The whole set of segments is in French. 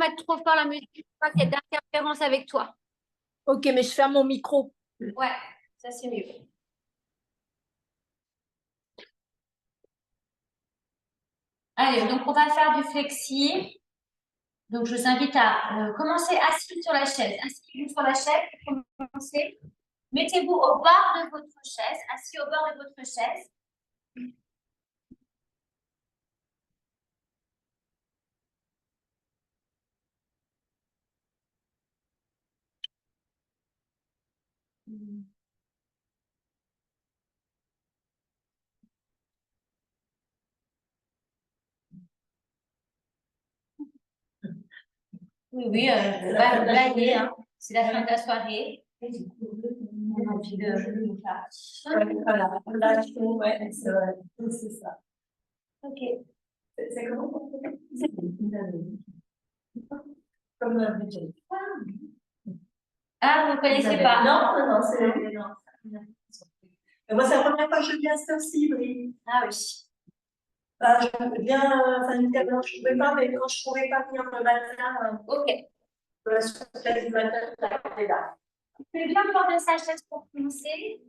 mettre trop fort la musique, il faut pas qu'il y ait d'interférence avec toi. Ok, mais je ferme mon micro. Ouais, ça c'est mieux. Allez, donc on va faire du flexi. Donc je vous invite à commencer assis sur la chaise. Assis sur la chaise, commencez. Mettez-vous au bord de votre chaise, assis au bord de votre chaise. Oui, oui, balayez, hein. C'est la fin de la soirée. Voilà, ouais, c'est ça. Ok. C'est comment? Comme un budget. Ah, vous ne connaissez pas? Non, c'est. Non. Moi, c'est la première fois que je viens à cette heure-ci, oui. Ah oui. Je viens, enfin, initialement, je ne pouvais pas, mais quand je ne pouvais pas venir le matin, Ok. sur la chaise du matin, j'étais là. Vous pouvez bien porter sa chaise pour commencer.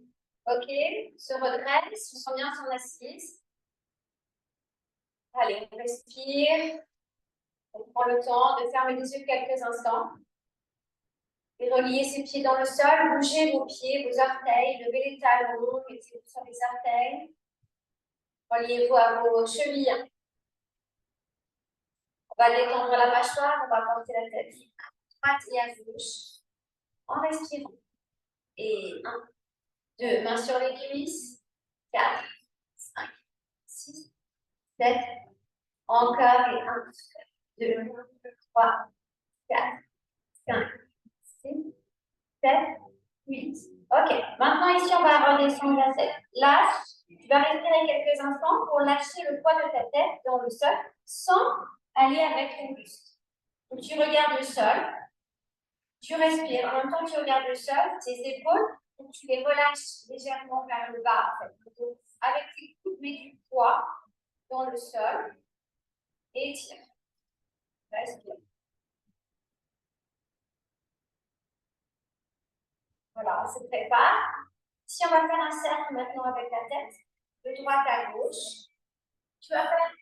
Ok. Se redresse, on sent bien son assise. Allez, on respire. On prend le temps de fermer les yeux quelques instants. Et reliez ses pieds dans le sol, bougez vos pieds, vos orteils, levez les talons, mettez-vous sur les orteils. Reliez-vous à vos chevilles. On va détendre la mâchoire, on va porter la tête à droite et à gauche en respirant. Et 1, 2, mains sur les cuisses. 4, 5, 6, 7. Encore et 1, 2, 3, 4, 5, 6, 7, 8. Ok, maintenant ici on va redescendre la tête. Lâche, tu vas respirer quelques instants pour lâcher le poids de ta tête dans le sol sans aller avec ton buste. Donc tu regardes le sol, tu respires. En même temps que tu regardes le sol, tes épaules, donc tu les relâches légèrement vers le bas. En fait. Donc, avec tes coudes, mets du poids dans le sol et tire. Respire. Voilà, on se prépare. Si on va faire un cercle maintenant avec la tête, de droite à gauche, tu vas faire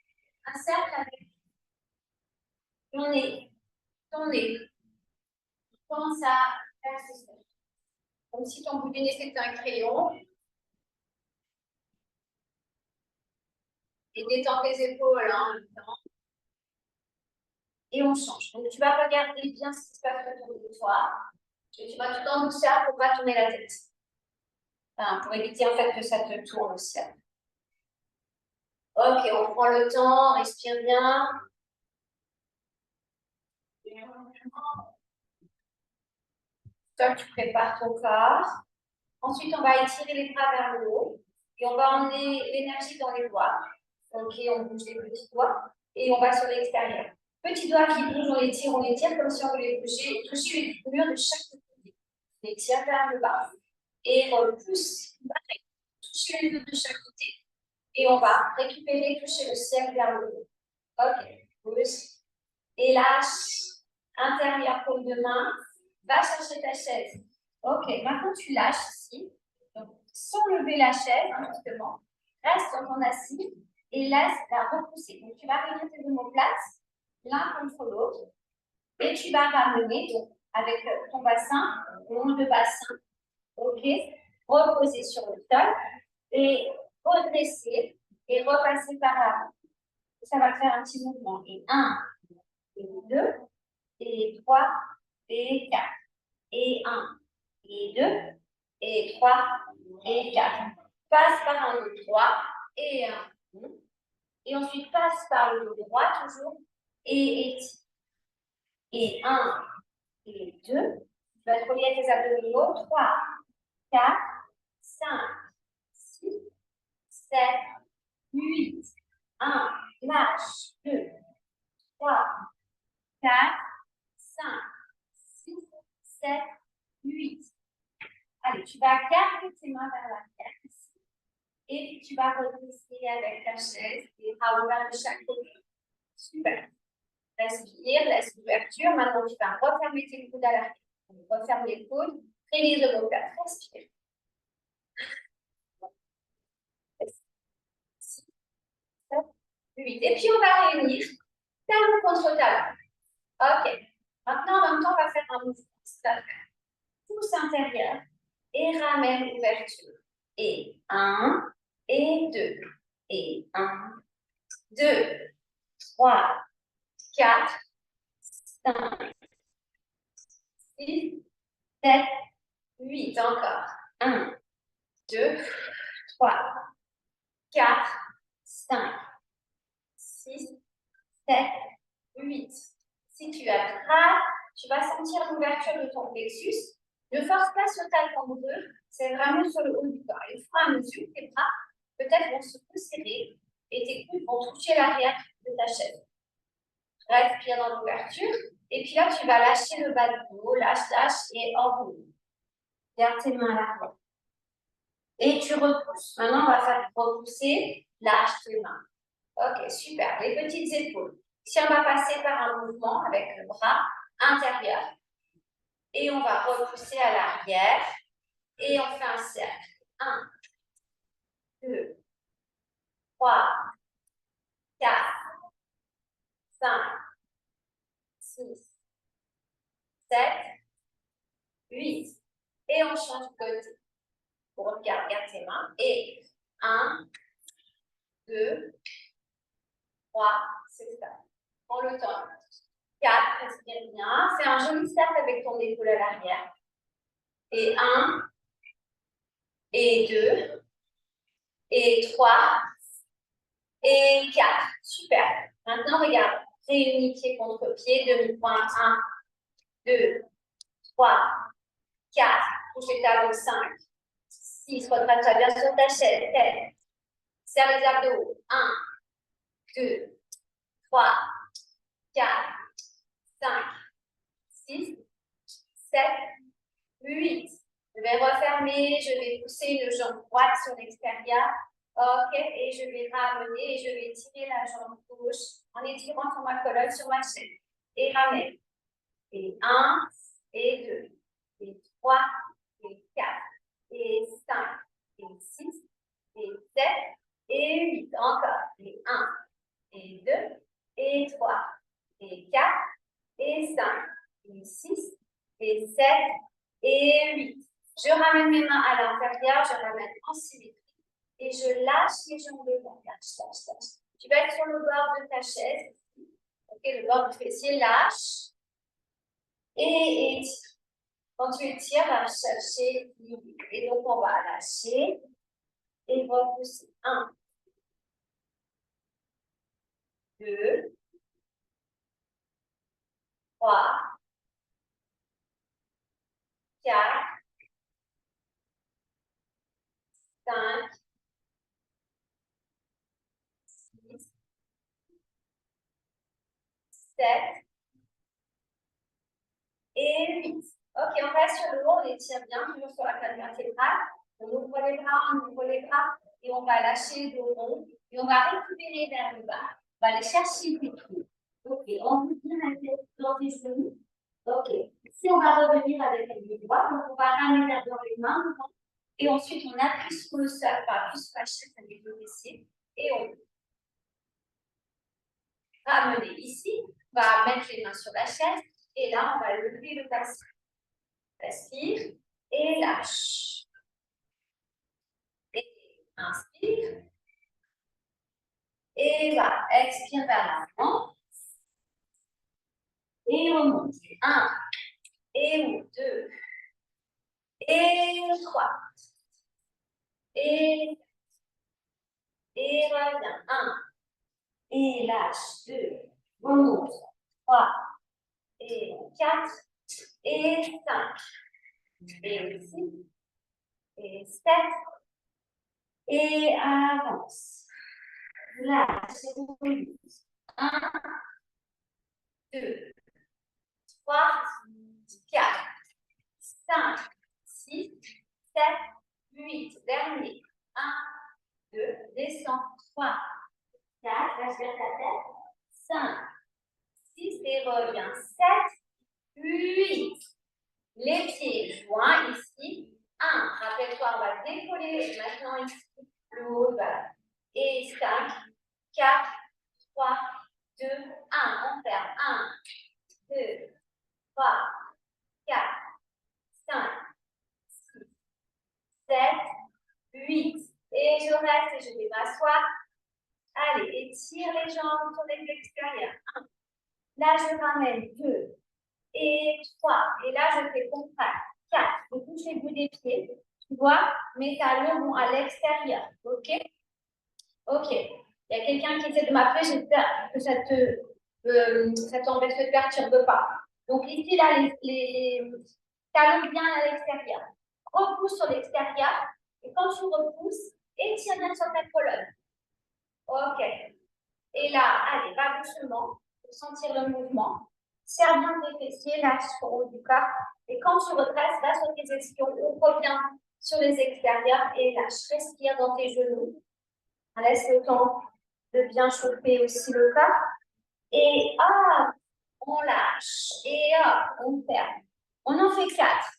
un cercle avec ton nez, ton nez. Tu commences à faire ce cercle. Comme si ton bout du nez c'était un crayon. Et détends tes épaules en même temps. Et on change. Donc tu vas regarder bien ce qui se passe autour de toi. Et tu vas tout en douceur pour ne pas tourner la tête. Enfin, pour éviter en fait que ça te tourne aussi. Ok, on prend le temps, on respire bien. Toi, tu prépares ton corps. Ensuite, on va étirer les bras vers le haut. Et on va emmener l'énergie dans les doigts. Ok, on bouge les petits doigts. Et on va sur l'extérieur. Petits doigts qui bougent, on les tire comme si on voulait bouger, toucher les murs de chaque côté. On les tire vers le bas. Et on repousse. Toucher les deux de chaque côté. Et on va récupérer, toucher le ciel vers le haut. Ok, pousse. Et lâche. Intérieur paume de main. Va chercher ta chaise. Ok, maintenant tu lâches ici. Donc, sans lever la chaise, justement. Reste dans ton assis et laisse la repousser. Donc, tu vas réunir tes omoplates l'un contre l'autre. Et tu vas ramener, donc, avec ton bassin, le long de bassin. Ok, reposer sur le sol et redresser et repasser par là. Ça va faire un petit mouvement. Et 1, et 2, et 3, et 4. Et 1, et 2, et 3, et 4. Passe par un dos droit, et 1. Et ensuite, passe par le dos droit, toujours, et étire. Et 1, et 2. Tu vas te relier à tes abdominaux. 3, 4, 5, 6, 7, 8. 1, lâche. 2, 3, 4, 5, 6, 7, 8. Allez, tu vas garder tes mains vers la tête ici. Et puis tu vas redresser avec ta chaise et bras ouverts de chaque côté. Super. Respire, laisse l'ouverture. Maintenant, tu vas refermer tes coudes à l'arrière. Referme les coudes. Fais les omoplates. Respire. 6, 7, 8. Et puis, on va réunir talon contre talon. OK. Maintenant, en même temps, on va faire un mouvement. Pouce intérieur et ramène ouverture. Et 1, et 2. Et 1, 2, 3, 4, 5, 6, 7, 8. Encore. 1, 2, 3, 4, 5, 6, 7, 8. Si tu attrapes, tu vas sentir l'ouverture de ton plexus. Ne force pas sur ta cambrure, c'est vraiment sur le haut du corps. Et au fur et à mesure, tes bras peut-être vont se resserrer et tes coudes vont toucher l'arrière de ta chaise. Respire dans l'ouverture. Et puis là, tu vas lâcher le bas du dos. Lâche, lâche et enroule. Garde tes mains à l'arrière. Et tu repousses. Maintenant, on va faire repousser. Lâche tes mains. Ok, super. Les petites épaules. Si on va passer par un mouvement avec le bras intérieur. Et on va repousser à l'arrière. Et on fait un cercle. 1, 2, 3, 4, 5, 6, 7, 8. Et on change de côté. Regarde tes mains. Et 1, 2, 3, c'est ça. Prends le temps. 4, respire bien. Fais un joli cercle avec ton épaule à l'arrière. Et 1, et 2, et 3, et 4. Super. Maintenant, regarde. Réunis pied contre pied, demi-point. 1, 2, 3, 4. Touche les talons. 5, 6. Retrace-toi bien sur ta chaise. 7. Serre les abdos. 1, 2, 3, 4, 5, 6, 7, 8. Je vais refermer, je vais pousser une jambe droite sur l'extérieur. OK, et je vais ramener et je vais tirer la jambe gauche en étirant sur ma colonne sur ma chaise. Et ramène. Et 1, et 2, et 3, et 4, et 5, et 6, et 7, et 8. Encore. Et 1, et 2, et 3, et 4, et 5, et 6, et 7, et 8. Je ramène mes mains à l'intérieur, je ramène en symétrie et je lâche les jambes devant. Lâche, lâche, lâche. Tu vas être sur le bord de ta chaise. Ok, le bord du fessier, lâche. Et étire. Quand tu étires, va chercher l'équilibre. Et donc, on va lâcher et repousser. 1, 2, 3, 4, 5, 6, 7 et 8. Ok, on reste sur le haut, on étire bien, toujours sur la colonne vertébrale. On ouvre les bras et on va lâcher le dos rond. Et on va récupérer vers le bas. On va aller chercher tes pieds. Ok, on peut bien la tête dans tes genoux. Ok, si on va revenir avec les pieds droits, donc on va ramener d'abord les mains devant. Et ensuite, on appuie sur le sol, par plus sur la chaise avec le fessier. Et on ramener ici. On va mettre les mains sur la chaise. Et là, on va lever le bassin. Respire et lâche. Et inspire. Et va. Expire vers l'avant. Et remonte. 1. Et 2. Et 3. Et reviens. 1. Et lâche. 2. Remonte. 3. Et 4. Et 5. Et 6. Et 7. Et avance. Lâche. 1, 2, 3, 4, 5, 6, 7, 8. Dernier. 1, 2, descends. 3, 4, lâche vers ta tête. 5, 6, Les pieds joints ici. 1. Rappelle-toi, on va décoller maintenant ici le haut du ballon. Et 5, 4, 3, 2, 1. On ferme. 1, 2, 3, 4, 5, 6, 7, 8. Et je reste et je vais m'asseoir. Allez, étire les jambes sur les extérieurs. 1. Là, je ramène 2 et 3. Et là, je fais contract. 4. Je touche les bouts des pieds. Tu vois, mes talons vont à l'extérieur. OK? OK. Il y a quelqu'un qui essaie de m'appeler. J'espère que ça te perturbe pas. Donc, ici, là, les talons bien à l'extérieur. Repousse sur l'extérieur. Et quand tu repousses, étire bien sur ta colonne. OK. Et là, allez, va doucement pour sentir le mouvement. Serre bien tes fessiers, lâche sur le haut du corps. Et quand tu redresses, va sur tes ischions, on revient sur les extérieurs et lâche. Respire dans tes genoux. Laisse le temps de bien chauffer aussi le corps. Et hop, on lâche. Et hop, on ferme. On en fait 4.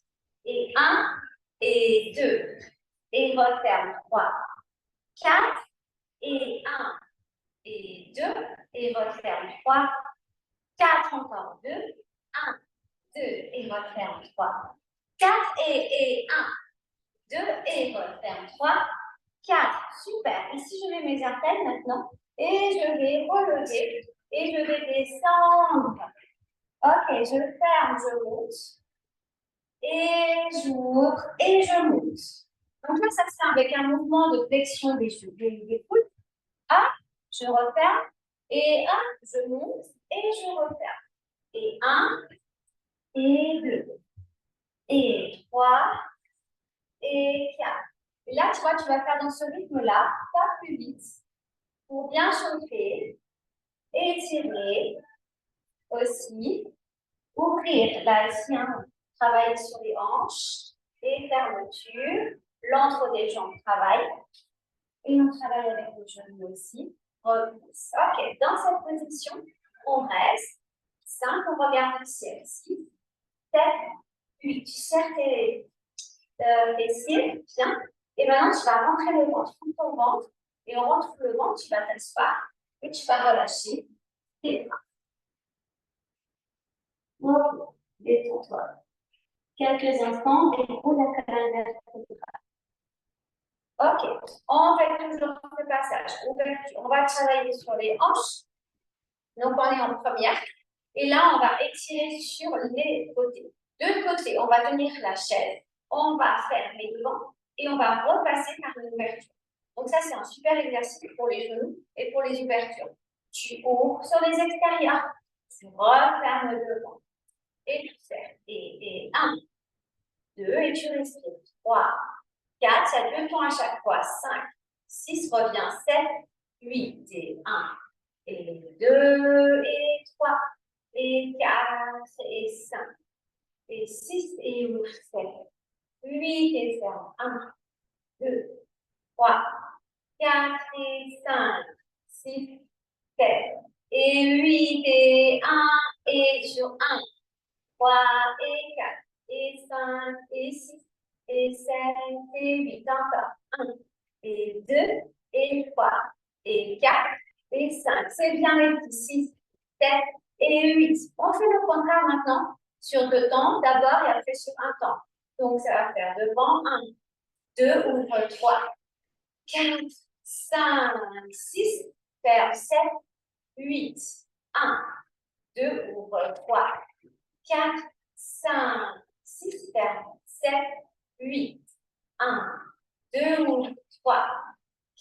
Et 1, et 2. Et referme 3, 4, et 1. Et 2, et referme 3, 4, encore 2, 1, 2, et referme 3, 4, et 1, 2, et referme 3, 4, super. Ici, je mets mes haltères maintenant, et je vais relever, et je vais descendre. Ok, je ferme, je monte, et j'ouvre, et je monte. Donc là, ça se fait avec un mouvement de flexion des coudes. Je referme, et 1, je monte, et je referme. Et 1, et 2, et 3, et 4. Et là, tu vois, tu vas faire dans ce rythme-là, pas plus vite, pour bien chauffer, étirer aussi, ouvrir. Là, ici, hein, travailler sur les hanches, et fermeture, l'entre des jambes travaille. Et on travaille avec le genou aussi. Repousse. Ok, dans cette position, on reste. 5, on regarde le ciel. 6, 7, 8. Tu serres tes fessiers, bien. Et maintenant, tu vas rentrer le ventre, tout ton ventre. Et on rentre le ventre, tu vas t'asseoir. Et tu vas relâcher tes bras. Ok, détends-toi. Quelques instants, déroule la colonne vertébrale. Ok, on fait toujours ce passage. Ouverture. On va travailler sur les hanches. Donc, on est en première. Et là, on va étirer sur les côtés. De côté, on va tenir la chaise. On va fermer devant et on va repasser par une ouverture. Donc, ça, c'est un super exercice pour les genoux et pour les ouvertures. Tu ouvres sur les extérieurs. Tu refermes devant. Et tu fermes. Et 1, 2, et tu respires. 3, 4, il y a 2 temps à chaque fois. 5, 6, reviens. 7, 8, et 1, et 2, et 3, et 4, et 5, et 6, et 7, 8, et ferme. 1, 2, 3, 4, et 5, 6, 7, et 8, et 1, et sur 1, 3, et 4, et 5, et 6, et 7, et 8, encore. 1, et 2, et 3, et 4, et 5. C'est bien les petits. 6, 7, et 8. On fait le contraire maintenant sur 2 temps d'abord et après sur un temps. Donc, ça va faire devant 1, 2, ouvre 3, 4, 5, 6, ferme 7, 8, 1, 2, ouvre 3, 4, 5, 6, ferme 7, 8, 1, 2, ouvre 3,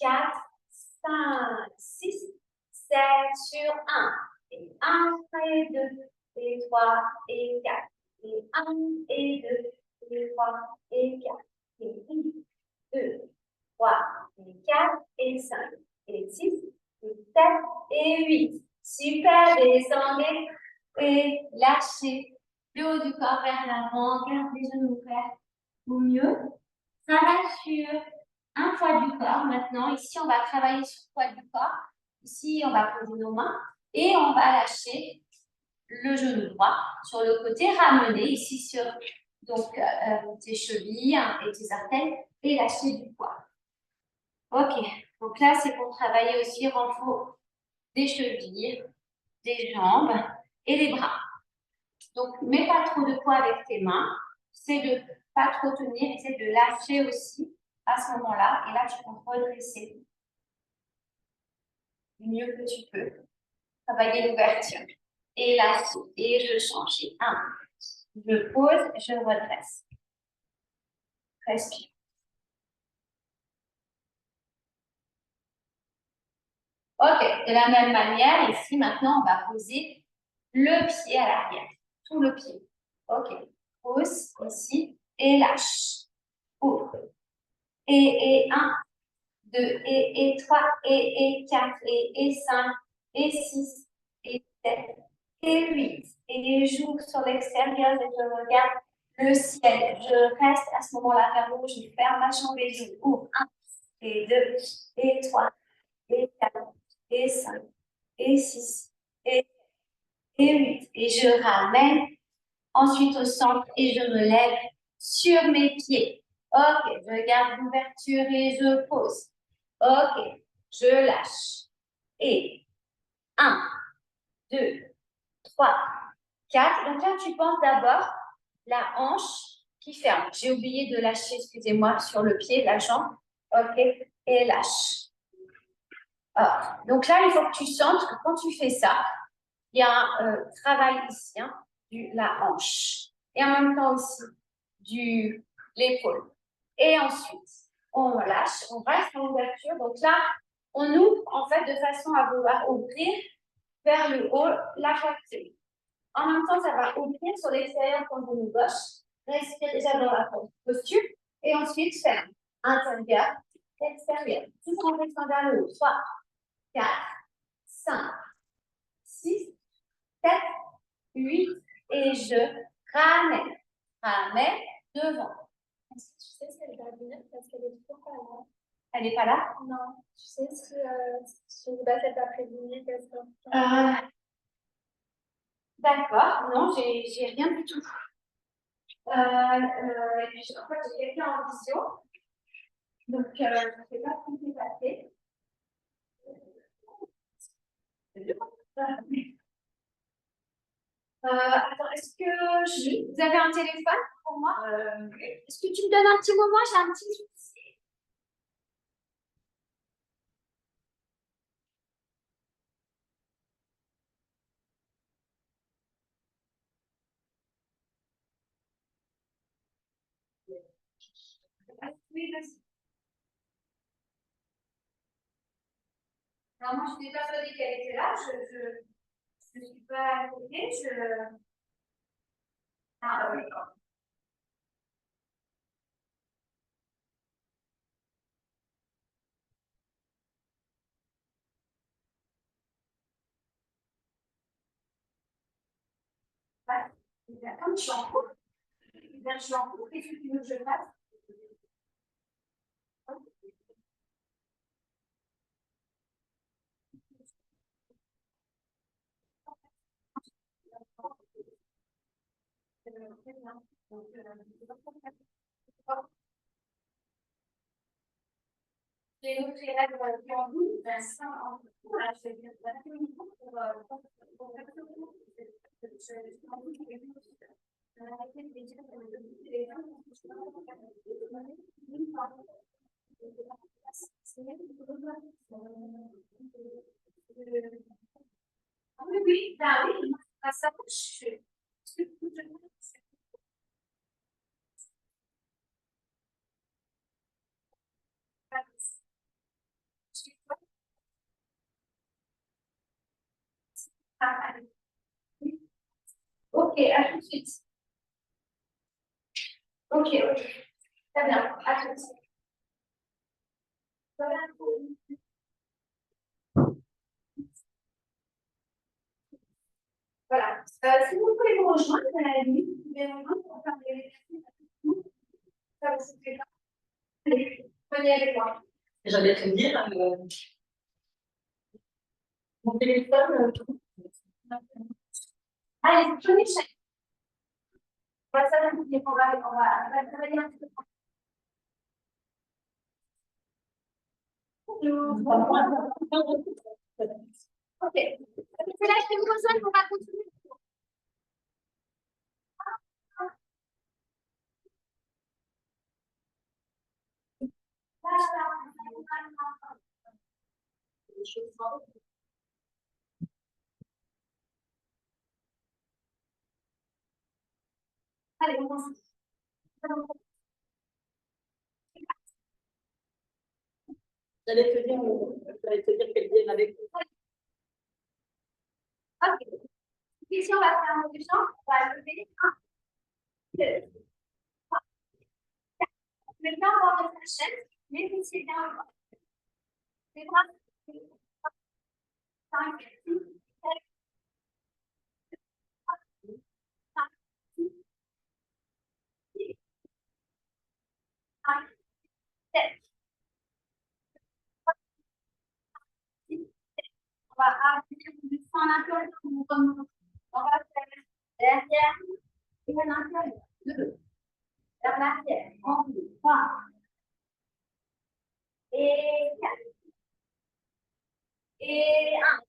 4, 5, 6, 7 sur 1. Et 1, et 2, et 3, et 4. Et 1, et 2, et 3, et 4. Et 1, 2, 3, et 4, et 5, et 6, et 7, et 8. Super, descendez et lâchez le haut du corps vers l'avant. Gardez les genoux ouverts au mieux. Ça rassure. Un poids du corps maintenant. Ici, on va travailler sur le poids du corps. Ici, on va poser nos mains et on va lâcher le genou droit sur le côté, ramener ici sur donc tes chevilles et tes artères, et lâcher du poids. Ok, donc là, c'est pour travailler aussi renfort des chevilles, des jambes et les bras. Donc, mets pas trop de poids avec tes mains, c'est de pas trop tenir, essaie de lâcher aussi à ce moment-là, et là, tu peux redresser du mieux que tu peux. Travailler l'ouverture. Et là, et je change. Un, je pose, je redresse. Respire. Ok, de la même manière, ici, maintenant, on va poser le pied à l'arrière. Tout le pied. Ok, pose ici et lâche. Ouvre. Et 1, 2, et 3, et 4, et 5, et 6, et 7, et 8. Et j'ouvre sur l'extérieur et je regarde le ciel. Je reste à ce moment-là vers le haut, je ferme ma jambe et je ouvre. 1, et 2, et 3, et 4, et 5, et 6, et 8. Et je ramène ensuite au centre et je me lève sur mes pieds. Ok, je garde l'ouverture et je pose. Ok, je lâche. Et 1, 2, 3, 4. Donc là, tu penses d'abord la hanche qui ferme. J'ai oublié de lâcher, excusez-moi, sur le pied, la jambe. Ok, et lâche. Donc là, il faut que tu sentes que quand tu fais ça, il y a un travail ici, hein, la hanche. Et en même temps aussi, l'épaule. Et ensuite, on lâche, on reste en ouverture. Donc là, on ouvre en fait de façon à vouloir ouvrir vers le haut la poitrine. En même temps, ça va ouvrir sur l'extérieur comme genou gauche. Respire déjà dans la posture. Et ensuite, ferme. Intérieur, extérieur. Tout en restant vers le haut. 3, 4, 5, 6, 7, 8. Et je ramène. Ramène devant. Est-ce que tu sais si elle va venir parce qu'elle est trop pas là? Elle n'est pas là? Non. Tu sais si je ne vais pas cet après-midi parce que... D'accord. Non, j'ai rien du tout. En fait, j'ai quelqu'un en visio. Donc, je ne sais pas ce qui s'est passé. Attends, est-ce que vous avez un téléphone pour moi? Est-ce que tu me donnes un petit moment? J'ai un petit souci. Oui, vas-y. Alors, moi, je suis persuadée qu'elle était là. Je ne suis pas à côté. Ah, oui. Comme je suis en cours. Je suis en cours. Qu'est-ce que tu veux que je fasse? J'ai une autre élève qui en vous, Vincent, en cours. Là, je vais dire oui, bah oui, ça bouge. Ok, à tout de suite. Ok, ok. Très bien, à tout de suite. Voilà. Voilà. Si vous voulez me rejoindre à la limite, vous pouvez me rejoindre pour faire des exercices. Ça vous fait pas. Allez, venez avec moi. J'allais te dire, mon téléphone. Allez, prenez chacun. va s'adapter, on va travailler un petit peu. Ok. C'est là que je vous rejoins, on va continuer. Allez, on commence. J'allais te dire qu'elle vienne avec nous. Ok. Ici, on va faire un mot du champ. On va lever 1, 2, 3, 4. Maintenant, on va remettre la chaise. Mais vous c'est bien. Les bras. 5, 6, 7, 5, 6, 5, 7. On va appliquer du sang à l'intérieur. On va faire derrière et à l'intérieur. 2. Vers l'arrière. 1, 2, 3. Et 4. Et 1.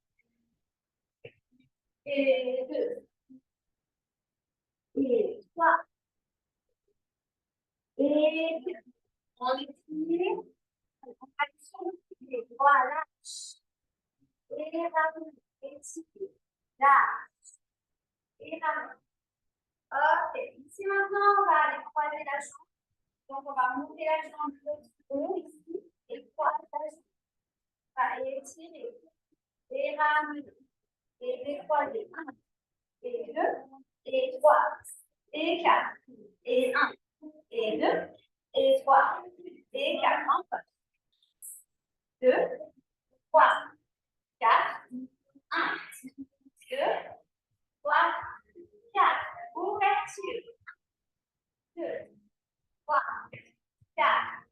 Et 2. Et 3. Et 4. On étire. On va sur voilà. Et ramène. Étire. Là. Et ramène. Ok. Ici maintenant, on va aller croiser la jambe. Donc, on va monter la jambe de haut ici et croiser la jambe. On va étirer et ramener et décroiser. 1 et 2 et 3 et 4 et 1 et 2 et 3 et 4. Encore. 2, 3, 4, 1, 2, 3, 4. Ouverture. 2, 3, 4.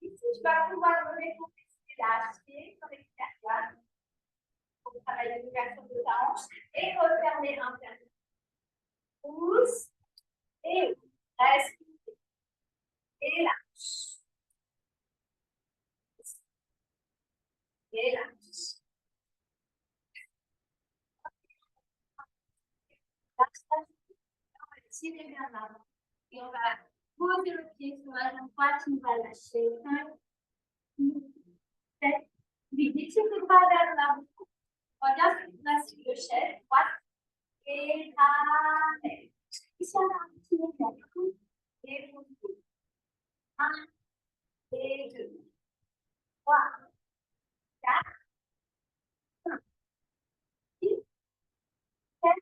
Ici, tu vas pouvoir lever ton fessier, lâcher sur l'extérieur pour travailler l'ouverture de ta hanche et refermer l'intérieur. Pousse et respire et lâche. Et lâche. On va tirer vers l'avant et on va poser le pied sur la jambe droite, on va lâcher. 5, 6, 7, 8. Étire le bras vers l'avant. Regarde la suite de chaise droite et ramène. Ici, on a un petit mouvement. Et vous. 1 et 2, 3, 4, 5, 6, 7,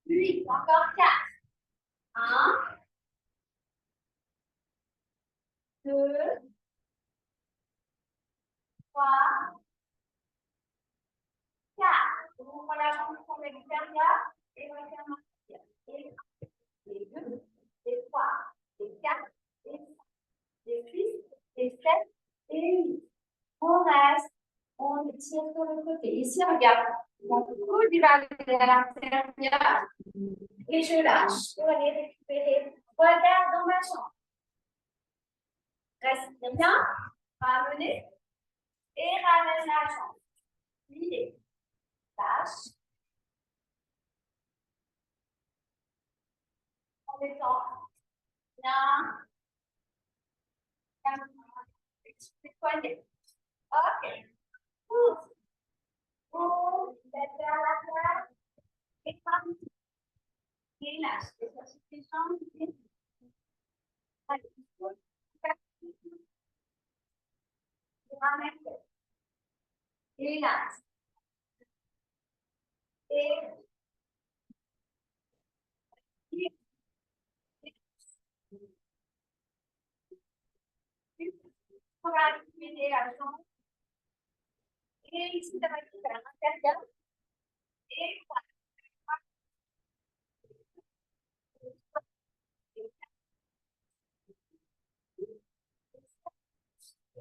8. Encore 4. 1, 2, 3, 4. On prend la jambe sur l'extérieur et on va faire l'intérieur. Et 1, et 2, et 3, et 4, et 5, et 6, et 7, et 8. On reste, on tire sur le côté. Ici, regarde, mon coude il va aller à l'intérieur et je lâche pour aller récupérer. Regarde dans ma jambe. Reste bien, ramenez et ramène la jambe. Pliez, lâche. En étant bien. Petit poignet. Ok. Pousse. Pousse. Tête vers la terre. Et ramène. Et lâche. Et ça sur tes jambes. Allez. Ramène. Et lâche. Et on va récupérer la jambe. Et ici, ça va être à l'intérieur. Et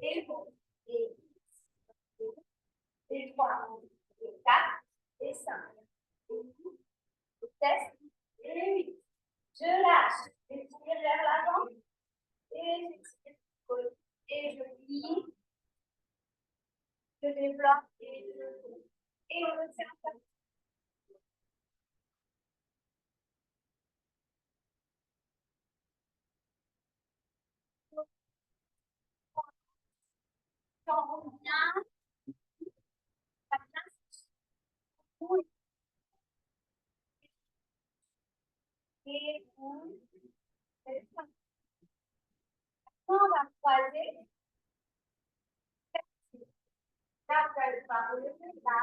et bon. Et 3, et 4, et 5, et 6, et 7, et 8. Je lâche. relâche, je tire vers l'avant. Et je plie. Je développe et on retient ça. Quand on revient, ça vient. Et on va croiser. Là, vous allez voir le là.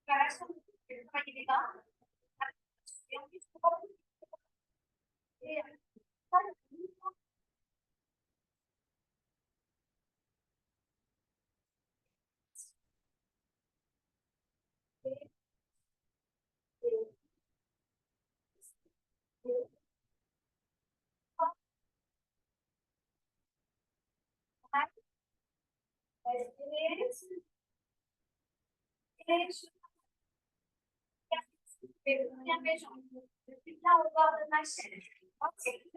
Préparation du travail des dents. Et ensuite, et et bien mes jambes. Je suis là au bord de ma chaise. Ma chaise.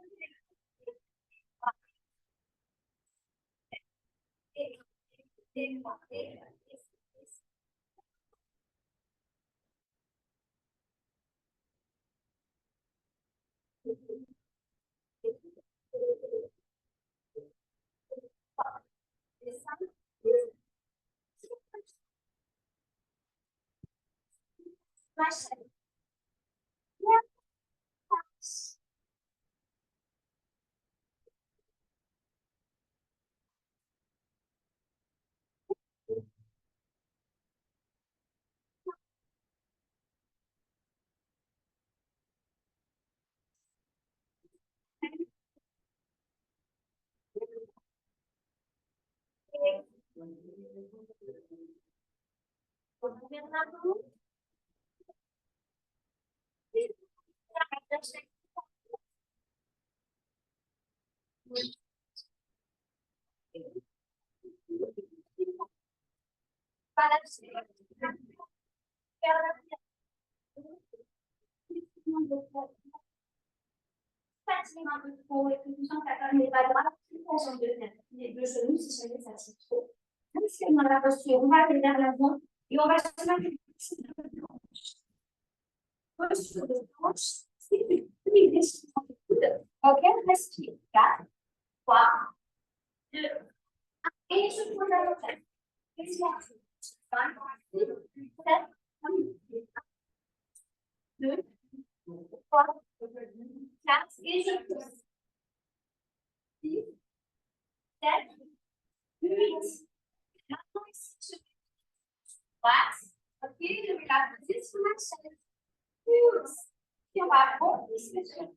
Fatigues un peu trop et que tu sens que ta femme n'est pas droite, tu prends sur les deux genoux si jamais ça tire trop. Même si on a la posture, on va aller vers l'avant et on va se mettre une posture de hanche. C'est une décision de coude. Ok, respire. 4, 3, 2, 1. Et je pose la retraite. Respire. 5, 6, 7, 2, 3, 4, et je pousse. 6, 7, 8. Maintenant, ici, je passe. Ok, je vais la poser sur ma chaise. Pousse. Et on va monter sur 4,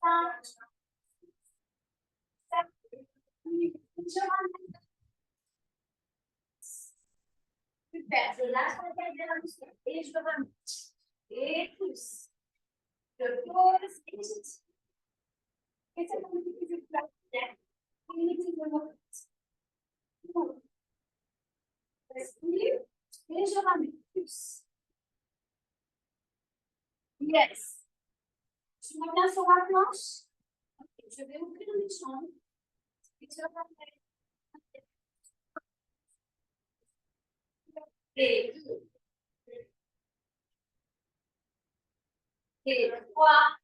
5, 7, 8. Je ramène. Super. Je lâche la tête de la muscle et je ramène. Et pousse. Je pose et je tire. Et c'est comme si je plaçais. Unity de mon respire et je ramène plus. Yes. Je reviens sur la planche. Okay. Je vais ouvrir mes jambes. Et je ramène. Et 2. Et 3.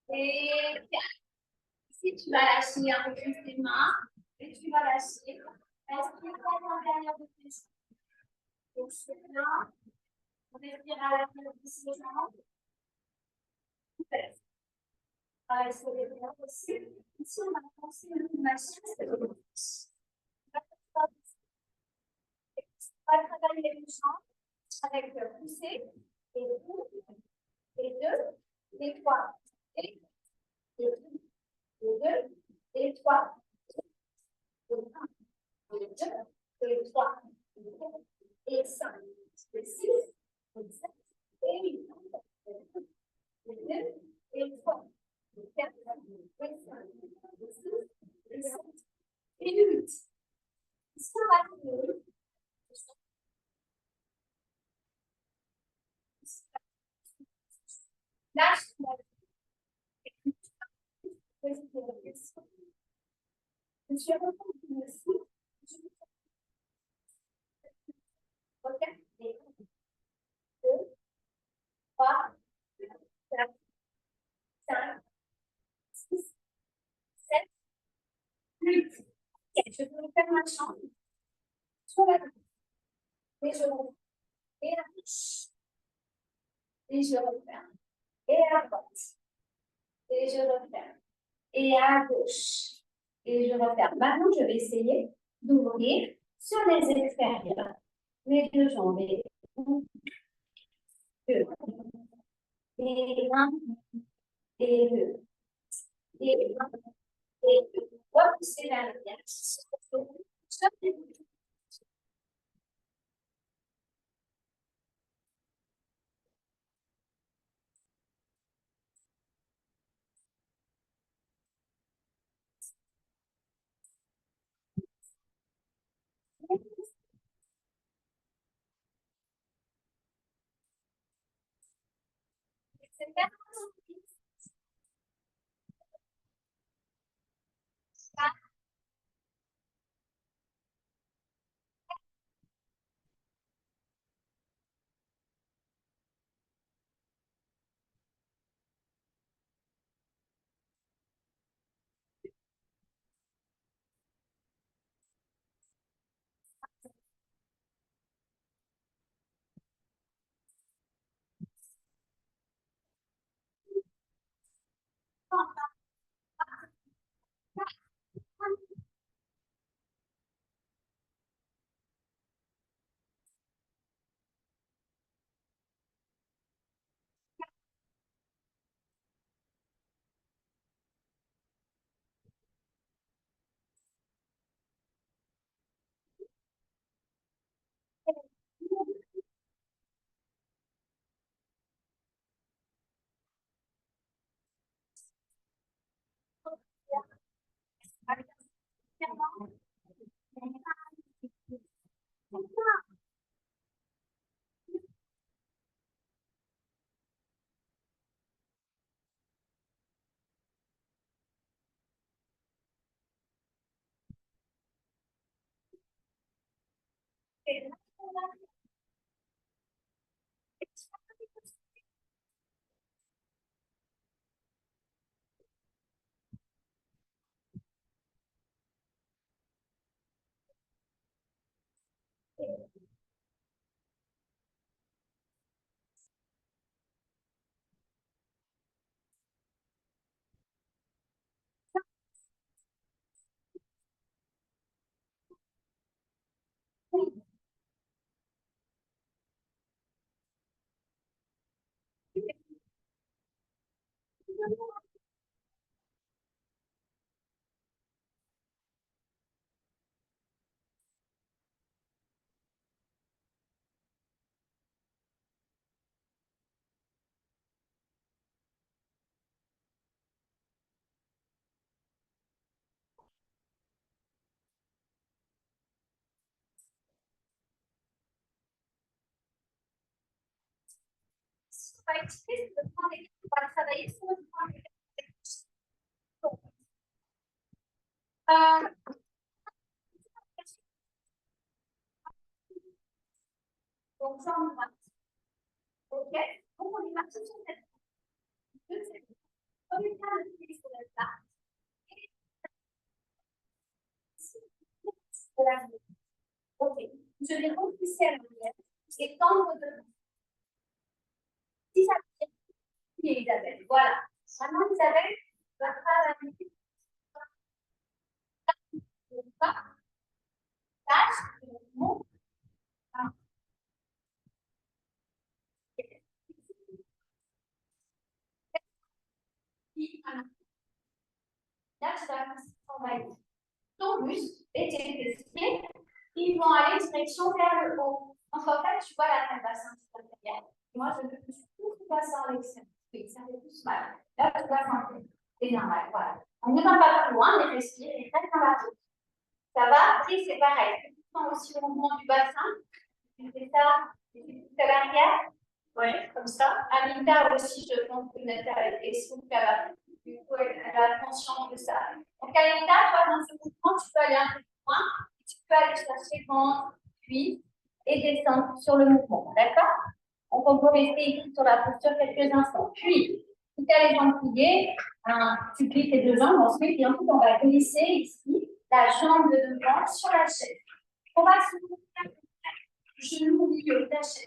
Et 4. Si tu vas lâcher un peu plus tes mains, et tu vas lâcher. Est-ce que tu vas l'intérieur de tes jambes? Donc, c'est bien. On respire à la fin de ses jambes. Super. Allez, c'est bien aussi. Ici, on va penser à une machine. On va travailler les jambes avec le poussé, et 2, et 3, et 2, et 3, et 1, et 2, et 3, et 5, et 6, et 7, et 8, et 2, et 3, et 4, et 5, et 6, et 7, et 8. Ici, on va finir. Lâche. Je suis revenue aussi. Ok. 2, 3, 4, 5, 6, 7, 8. Je peux vous faire ma chambre. Sur la gauche. Et je referme. Et à gauche. Et je referme. Et à droite. Et je referme. Et à gauche. Et je referme. Maintenant, je vais essayer d'ouvrir sur les extérieurs mes deux jambes. Et 2. Et 1. Et 2. Et 1. Et 2. Repousser vers l'arrière. Etc. On va utiliser le point d'équilibre. On va travailler sur le point d'équilibre. Donc, jambe droite. OK. Donc, on est parti sur cette deux. On est bien le pied sur le plat. Et voilà. OK. Je vais repousser à l'arrière et tendre de si ça tient. Et Isabelle. Voilà. Maintenant, Isabelle va travailler. Tâche, monte. Là, tu vas travailler ton buste et tes pieds. Ils vont aller direction vers le haut. Donc, en fait, tu vois la tête bassin supérieur. Moi, je veux plus tout le bassin à l'extérieur. Oui, ça fait plus mal. Là, tu vas sentir. C'est normal, voilà. On ne va pas plus loin, mais respire et reste dans la tête. Ça va? Après, c'est pareil. Tu sens aussi le mouvement du bassin. Tu fais ça, tu fais tout à l'arrière. Ouais, comme ça. Anita aussi, je pense que Nathalie est souple, du coup, elle a conscience de ça. Donc, Anita, toi, dans ce mouvement, tu peux aller un peu plus loin, tu peux aller chercher ventre, puis, et descendre sur le mouvement, d'accord? Donc, on peut rester ici sur la posture quelques instants. Puis, si tu as les jambes pliées, tu plies tes deux jambes ensuite, et ensuite, on va glisser ici la jambe de devant sur la chaise. On va se mettre le genou au milieu de la chaise.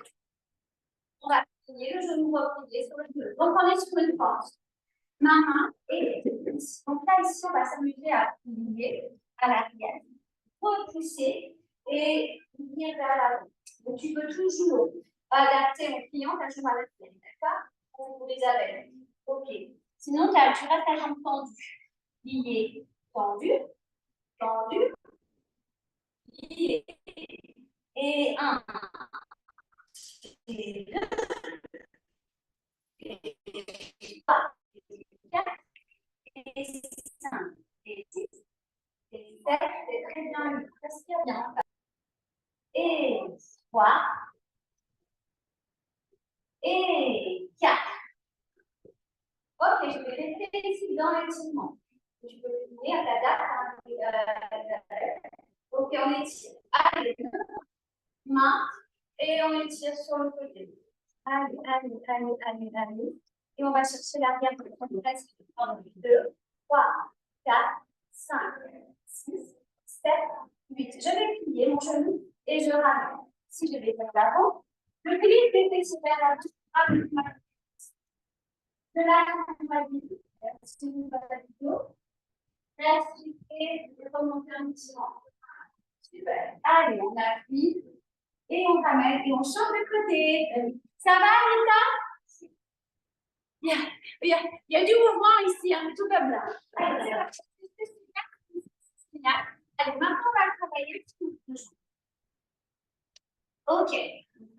On va plier le genou replié sur le genou. Donc, on est sur une pente. Ma main est ici. Donc là, ici, on va s'amuser à plier à l'arrière, repousser et venir vers l'avant. Donc, tu peux toujours adapter en pliant ta jambe à l'arrière, d'accord? Pour les abeilles. OK. Sinon, tu restes ta jambe tendue. Pliée, tendue, tendue, pliée. Et 1, et 2, et 3, et 4, et 5, et 6, et 7, c'est très bien, respire bien. Et 3, et 4. Ok, je vais rester ici dans l'étirement. Tu peux finir ta date. Ok, on étire. Allez, main, et on étire sur le côté. Allez, allez, allez, allez, allez. Et on va chercher l'arrière de notre presque. 1, 2, 3, 4, 5, 6, 7, 8. Je vais plier mon genou et je ramène. Si je vais vers l'avant, le pli fait essayer vers l'avant. De là, on va dire, si vous faites la vidéo, respirez, remontez un petit peu. Super. Allez, on appuie et on ramène et on change de côté. Ça va, Anita? Il y a du mouvement ici, hein, tout va bien. Allez, maintenant, on va travailler tout le jour. Ok,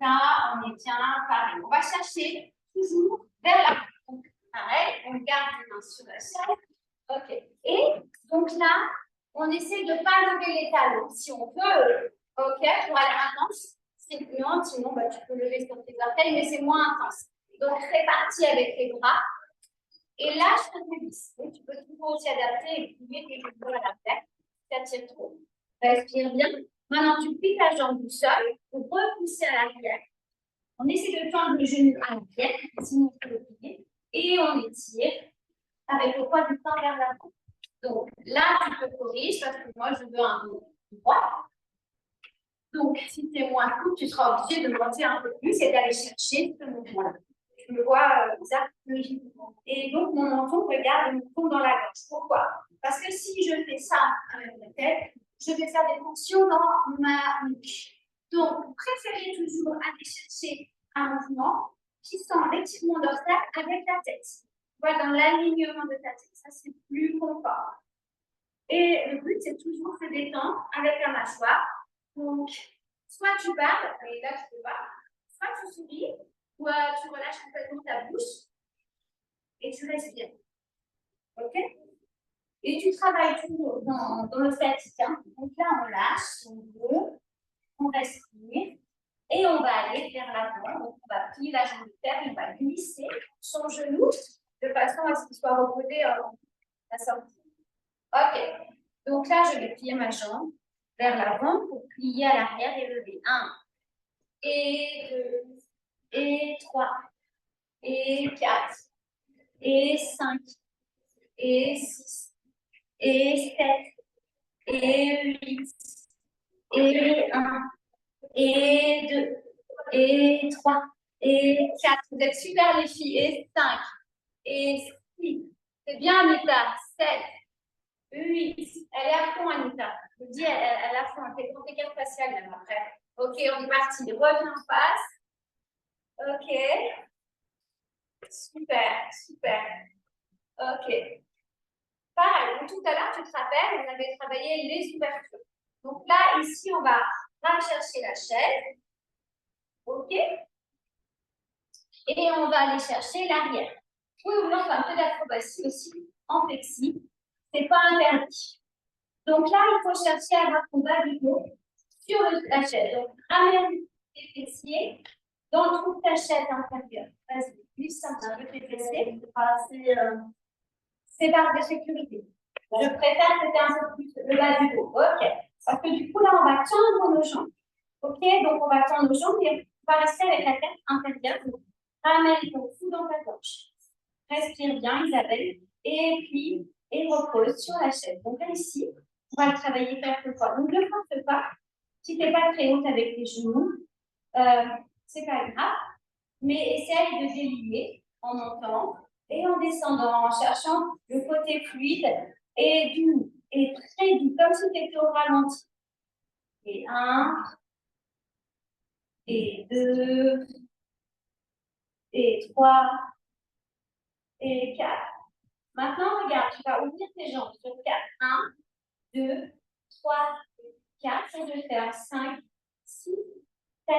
là, on est bien pareil. On va chercher toujours vers la. Donc, pareil, on garde les mains sur la chaise. Ok, et donc là, on essaie de ne pas lever les talons. Si on peut, ok, pour aller intense. Sinon bah, tu peux lever sur tes orteils, mais c'est moins intense. Donc, répartis avec les bras. Et là, je te glisse. Tu peux toujours aussi adapter et plier tes genoux à la tête. Ça tire trop. Respire bien. Maintenant, tu plies ta jambe du sol pour repousser à l'arrière. On essaie de tendre le genou à l'arrière, sinon on peut le plier. Et on étire avec le poids du corps vers l'avant. Donc là, tu peux corriger parce que moi, je veux un dos droit. Donc, si tu es moins court, tu seras obligé de monter un peu plus et d'aller chercher ce mouvement-là. Je me vois bizarre, logiquement. Et donc, mon menton, regarde, me tombe dans la gorge. Pourquoi? Parce que si je fais ça avec la tête, je vais faire des tensions dans ma nuque. Donc, préférez toujours aller chercher un mouvement qui sent l'étirement dorsal avec la tête. Voilà, dans l'alignement de ta tête. Ça, c'est plus confort. Et le but, c'est toujours se détendre avec la mâchoire. Donc, soit tu parles, et là, tu peux pas. Soit tu souris, ou tu relâches complètement ta bouche et tu respires. OK? Et tu travailles toujours dans le statique. Donc là, on lâche, on veut, on respire et on va aller vers l'avant. Donc, on va plier la jambe de terre, on va glisser son genou de façon à ce qu'il soit reposé à la sortie. OK. Donc là, je vais plier ma jambe vers l'avant pour plier à l'arrière et lever. 1, et 2, et 3, et 4, et 5, et 6, et 7, et 8, et 1, et 2, et 3, et 4. Vous êtes super les filles. Et 5, et 6. C'est bien, Anita. 7, 8. Elle est à fond, Anita. Je vous dis, elle est à fond. Elle fait grand écart facial même après. Ok, on est parti. Reviens en face. Ok. Super, super. Ok. Pareil, donc tout à l'heure, tu te rappelles, on avait travaillé les ouvertures. Donc là, ici, on va chercher la chaise. Ok. Et on va aller chercher l'arrière. Oui, on fait un peu d'acrobatie aussi en flexi. C'est pas interdit. Donc là, il faut chercher à avoir ton bas du dos sur la chaise. Donc, ramène tes fessiers dans le trou de ta chaise inférieure. Vas-y, glisse un petit peu tes fessiers. C'est barre de sécurité. Je préfère que tu aies un peu plus le bas du dos. OK. Parce que du coup, là, on va tendre nos jambes. OK, donc on va tendre nos jambes et on va rester avec la tête intérieure. Ramène ton cou dans ta gorge. Respire bien, Isabelle. Et puis, et repose sur la chaise. Donc là, ici, on va le travailler quelquefois. Donc, ne force pas. Si tu n'es pas très haute avec tes genoux, c'est pas grave. Mais essaye de délier en montant et en descendant, en cherchant le côté fluide et doux, et très doux, comme si tu étais au ralenti. Et 1, et 2, et 3, et 4. Maintenant, regarde, tu vas ouvrir tes jambes sur 4. 1, 2, 3, 4. Et je vais faire 5, 6, 7,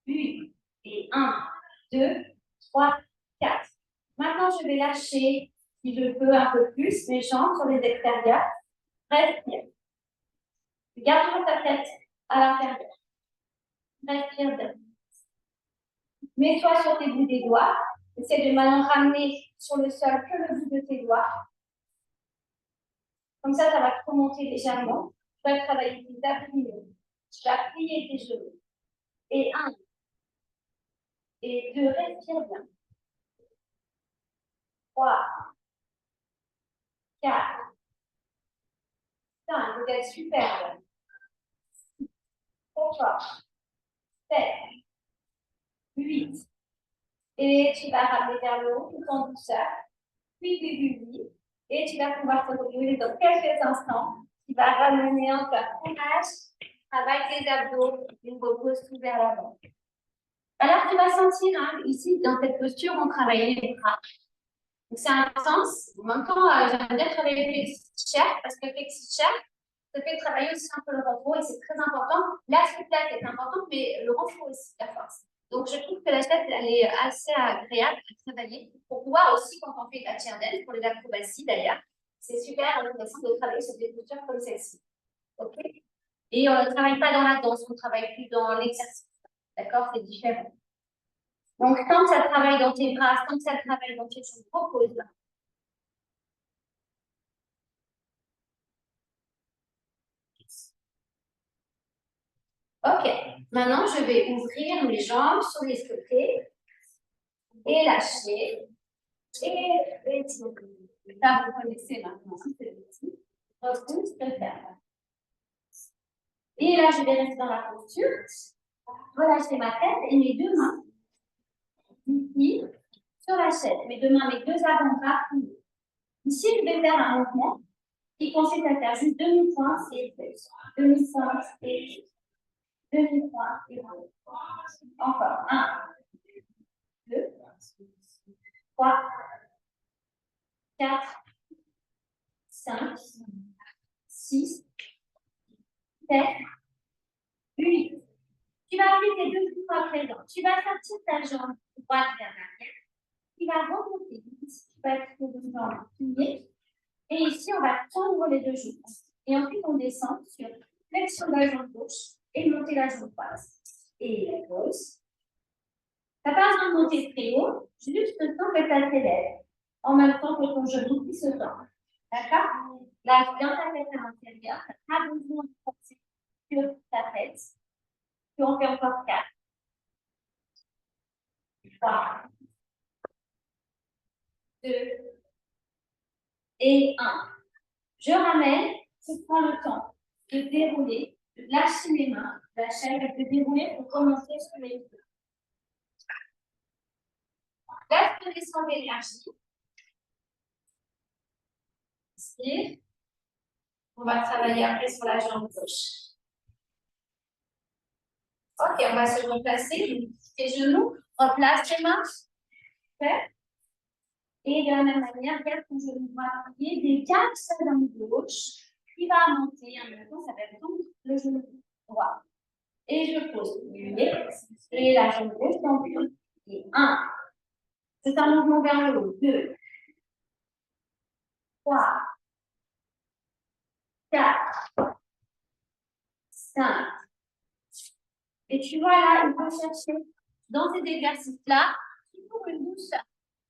8. Et 1, 2, 3, 4. Maintenant, je vais lâcher, si je peux, un peu plus mes jambes sur les extérieurs. Respire. Garde toujours ta tête à l'intérieur. Respire bien. Mets-toi sur tes bouts des doigts. Essaie de maintenant ramener sur le sol que le bout de tes doigts. Comme ça va te remonter légèrement. Tu vas travailler tes abdominaux. Tu vas plier tes genoux. Et 1. Et 2. Respire bien. 3. 4. 5. Vous êtes super. Trop fort. 7. 8. Et tu vas ramener vers le haut tout en douceur. Puis. Et tu vas pouvoir te retrouver dans quelques instants. Tu vas ramener encore courage. Travaille tes abdos. Une repose tout vers l'avant. Alors, tu vas sentir, hein, ici, dans cette posture, on travaille les bras. Donc, c'est intense. En même temps, j'aime bien travailler le flexi chair parce que le flexi chair, ça fait travailler aussi un peu le renfort et c'est très important. La souplesse est importante, mais le renfort aussi, la force. Donc, je trouve que la chaise, elle est assez agréable à travailler. Pour pouvoir aussi, quand on fait de la chair dance, pour les acrobaties d'ailleurs, c'est super intéressant de travailler sur des postures comme celle-ci. OK? Et on ne travaille pas dans la danse, on travaille plus dans l'exercice. D'accord? C'est différent. Donc, quand ça travaille dans tes bras, quand ça travaille dans tes jambes, repose là. OK. Maintenant, je vais ouvrir mes jambes sur les côtés et lâcher. Et étirer. Ça, vous connaissez maintenant. Repousse, ferme. Et là, je vais rester dans la posture. Relâcher ma tête et mes deux mains ici sur la chaise. Mes deux mains, mes deux avant-bras. Ici, je vais faire un mouvement qui consiste à faire juste demi-point et plus. Demi-point et plus. Demi-point et plus. Encore. 1, 2, 3, 4, 5, 6, 7, 8. Tu vas appuyer tes deux bras présents. Tu vas sortir ta jambe droite vers l'arrière. Tu vas remonter. Tu vas être tes deux jambes pliées. Et ici, on va tendre les deux genoux. Et ensuite, on descend sur flexion de la jambe gauche et monter la jambe droite. Et la gauche. Tu n'as pas besoin de monter très haut, juste le temps que tu t'élèves. En même temps que ton genou qui se tend. D'accord? Là, dans ta tête à l'intérieur, tu n'as pas besoin de forcer sur ta tête. Puis on fait encore 4. 3, 2 et 1. Je ramène, je prends le temps de dérouler, de lâcher mes mains, la chaîne de dérouler pour commencer sur les deux. Laisse descendre l'énergie. Inspire. On va travailler après sur la jambe gauche. Ok, on va se replacer. Les genoux, replace les mains. Fait. Et de la même manière, regarde ton genou droit plié, décale sa jambe gauche. Il va monter en même temps, ça va donc le genou droit. Et je pose. Et la jambe gauche tombe. Et 1. C'est un mouvement vers le haut. 2, 3, 4, 5. Et tu vois là, il faut chercher dans ces exercices-là, toujours une douceur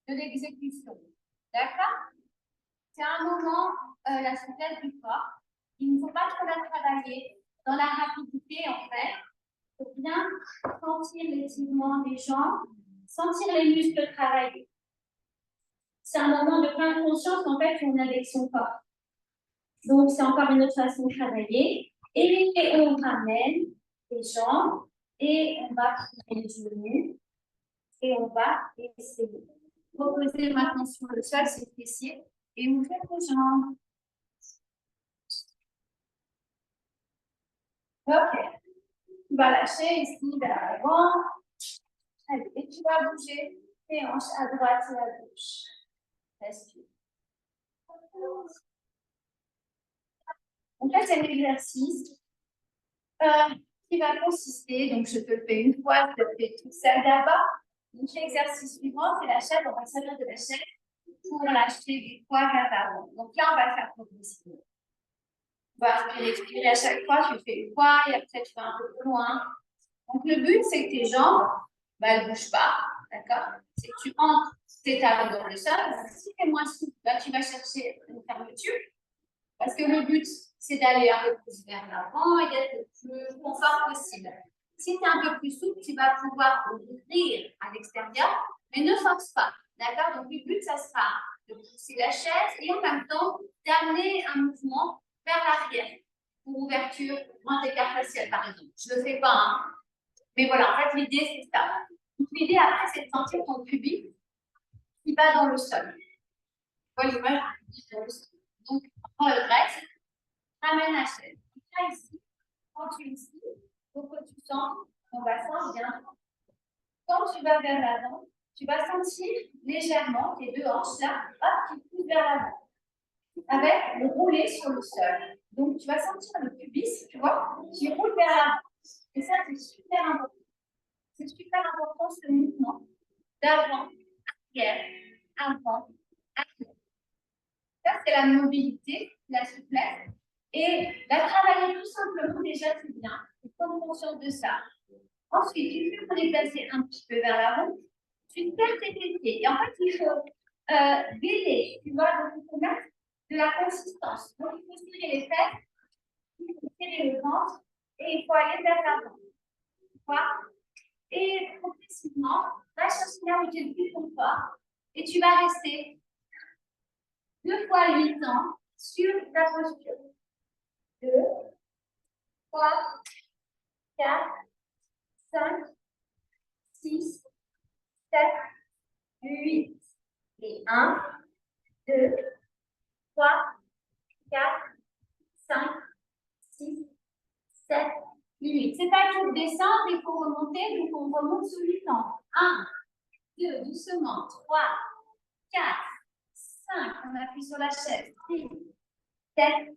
de l'exécution. D'accord? C'est un moment, la souplesse du corps. Il ne faut pas trop la travailler dans la rapidité, en fait. Il faut bien sentir l'étirement des jambes, sentir les muscles travailler. C'est un moment de pleine conscience, en fait, on est avec son corps. Donc, c'est encore une autre façon de travailler. Et on ramène les jambes et on va plier les genoux et on va essayer. Reposer maintenant sur le sol, c'est fessier, et ouvrir les jambes. Ok. Tu vas lâcher ici vers l'avant. Allez, et tu vas bouger tes hanches à droite et à gauche. Respire. Donc là, c'est un exercice qui va consister, donc je te le fais une fois, je te le fais toute seule d'abord. Donc l'exercice suivant, c'est la chaise, on va servir de la chaise pour lâcher des poids vers l'avant. Donc là, on va le faire progressivement. On va respirer à chaque fois, tu fais une fois et après tu vas un peu plus loin. Donc le but, c'est que tes jambes, elles ne bougent pas, d'accord? C'est que tu entres tes talons dans le sol. Si tu es moins souple, tu vas chercher une fermeture. Parce que le but, c'est d'aller un peu plus vers l'avant et d'être le plus confort possible. Si tu es un peu plus souple, tu vas pouvoir ouvrir à l'extérieur, mais ne force pas. D'accord? Donc, le but, ça sera de pousser la chaise et en même temps d'amener un mouvement vers l'arrière pour ouverture interfaciale, par exemple. Je ne le fais pas, hein. Mais voilà, en fait, l'idée, c'est ça. L'idée, après, c'est de sentir ton pubis qui va dans le sol. Voilà l'image dans le sol. Donc, on regrette. Ramène la chaise. Là, ici, quand tu es ici, pour que tu sens ton bassin bien. Quand tu vas vers l'avant, tu vas sentir légèrement tes deux hanches là, hop, qui poussent vers l'avant. Avec le roulé sur le sol. Donc, tu vas sentir le pubis, tu vois, qui roule vers l'avant. Et ça, c'est super important. C'est super important ce mouvement d'avant, arrière, avant, arrière. Ça, c'est la mobilité, la souplesse. Et la travailler tout simplement, déjà, c'est bien. Il faut prendre conscience de ça. Ensuite, tu peux te déplacer un petit peu vers l'avant. Tu perds tes pieds. Et en fait, il faut guider. Tu vois, donc il faut mettre de la consistance. Donc, il faut serrer les fesses, il faut serrer le ventre et il faut aller vers l'avant. Voilà. Et progressivement, va chercher là où tu es le plus confort. Et tu vas rester 2 fois 8 ans sur ta posture. 2, 3, 4, 5, 6, 7, 8. Et 1, 2, 3, 4, 5, 6, 7, 8. C'est pas tout descendre, il faut remonter, donc on remonte sur 8 ans. 1, 2, doucement. 3, 4, 5, on appuie sur la chaise. 6, 7,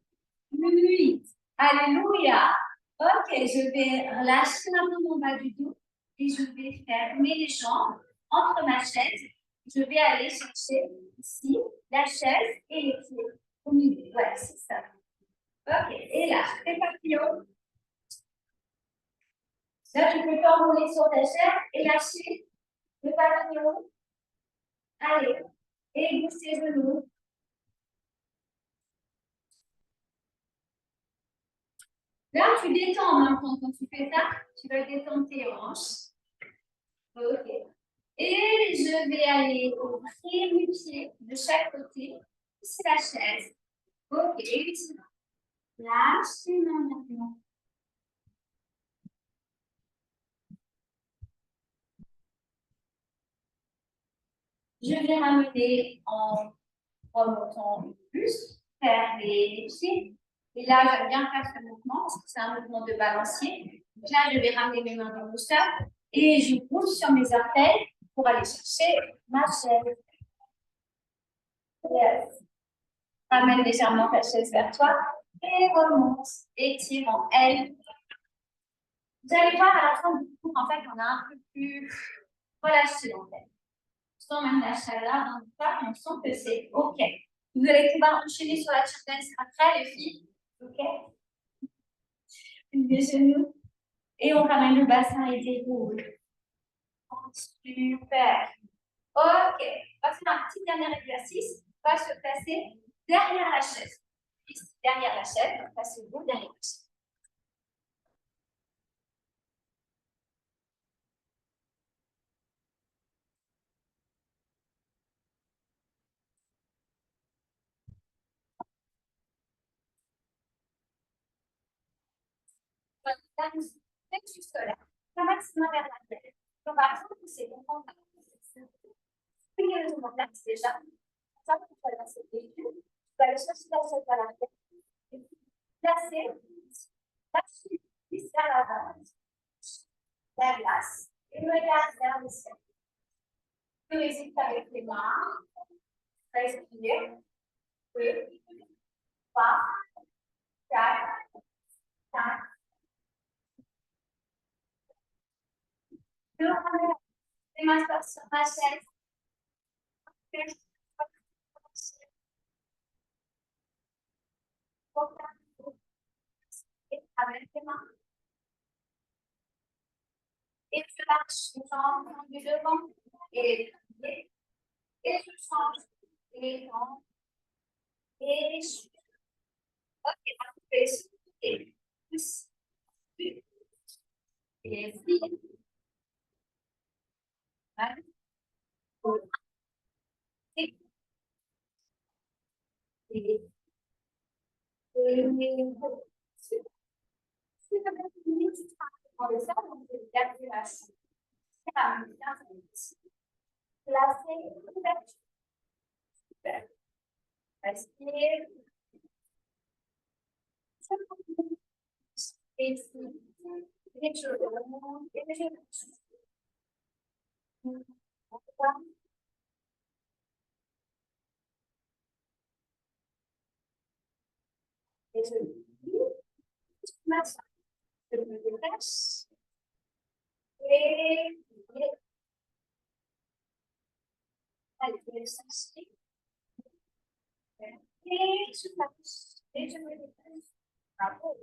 8. Alléluia. Ok, je vais relâcher un peu mon bas du dos et je vais fermer les jambes entre ma chaise. Je vais aller chercher ici la chaise et les pieds au milieu. Ouais, c'est ça. Ok, et là, je fais papillon. Là, tu peux t'enrouler sur ta chaise et lâcher le papillon. Allez, et bouge tes genoux. Là, tu détends en même temps. Quand tu fais ça, tu vas détendre tes hanches. Ok. Et je vais aller ouvrir mes pieds de chaque côté. C'est la chaise. Ok. Lâche tes mains maintenant. Je vais ramener en remontant plus, faire les pieds. Et là, j'aime bien faire ce mouvement parce que c'est un mouvement de balancier. Donc là, je vais ramener mes mains dans le sol et je pousse sur mes orteils pour aller chercher ma chaise. Yes. Ramène légèrement ta chaise vers toi et remonte. Étire en L. Vous allez voir à la fin du cours, en fait, on a un peu plus relâché en fait. On sent même la chaleur dans le corps et on sent que c'est OK. Vous allez pouvoir enchaîner sur la chaise après, les filles. OK? Les genoux. Et on ramène le bassin et déroule. Super. Ok. On va faire un petit dernier exercice. On va se placer derrière la chaise. Derrière la chaise. Placez-vous derrière la chaise. Là, nous faites juste là. Un maximum vers l'arrière. On va repousser. Donc, on va plier le genou là, déjà. Ça, vous pouvez passer les yeux. Vous allez chercher la chaise à l'arrière. Et puis, placer. Lâchez. Puis vers l'avant. Vers l'as. Et regarde vers le ciel. Vous hésitez avec les mains. Respirez. 2, 3, 4, 5. Les mains sur ma chaise. Avec les mains. Et je lâche les jambes du devant et les pieds. Et je change les jambes. Et je. Ok, après, et plus. Et puis. Je me détache. Et allez, je vais chercher. Et je lâche. Et je me détache. Bravo.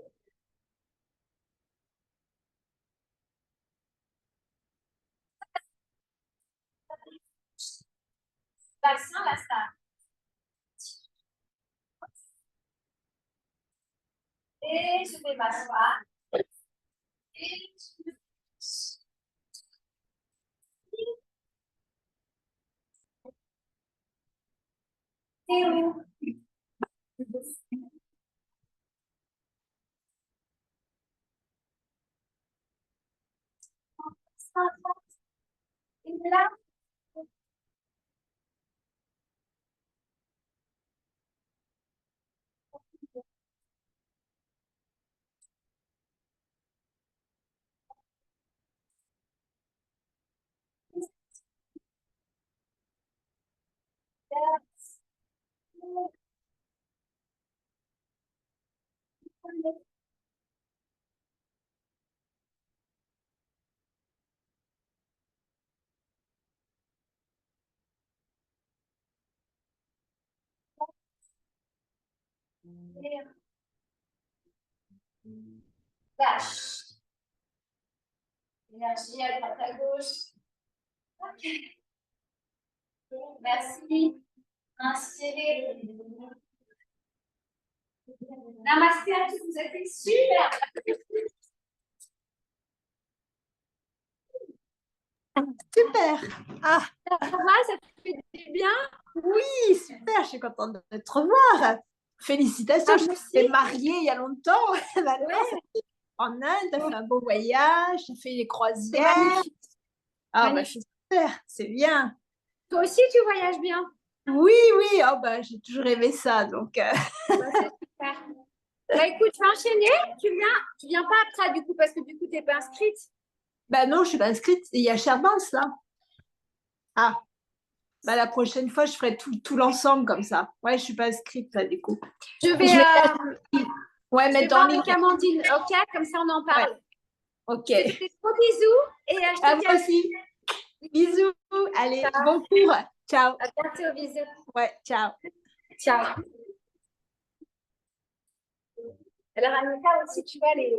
Bassin, là, ça. Et je vais m'asseoir. Et je me et où? Et là, lâche. Énergie à droite à gauche. Ok. Merci. Inspirez. Namasté à tous, vous êtes super. Super. Ah, Ça va, ça te fait du bien? oui, super. Je suis contente de te revoir. Félicitations. Ah, Je moi t'ai aussi. mariée il y a longtemps. Maintenant, Ouais, en Inde, tu as fait un beau voyage, tu as fait les c'est croisières. magnifique. Ah, bah, Magnifique. c'est super. C'est bien. Toi aussi, tu voyages bien. Oui, oui. Oh, bah, j'ai toujours aimé ça. Donc, Bah, c'est super. Bah écoute, tu vas enchaîner. Tu viens pas après du coup parce que du coup t'es pas inscrite. bah non, je suis pas inscrite. Il y a Cherdance, là. Ah, bah, la prochaine fois, je ferai tout l'ensemble comme ça. Ouais, je suis pas inscrite, là, du coup. Je vais, Je vais, ouais, je vais mettre en voir ligne. avec Amandine. Ok, comme ça on en Ouais, parle. ok. Je te fais des gros bisous et je À te dis moi aussi. Bisous. Allez, bon cours. Ciao. à bientôt, bisous. Ouais, ciao. Ciao. Alors Anita aussi, tu vois les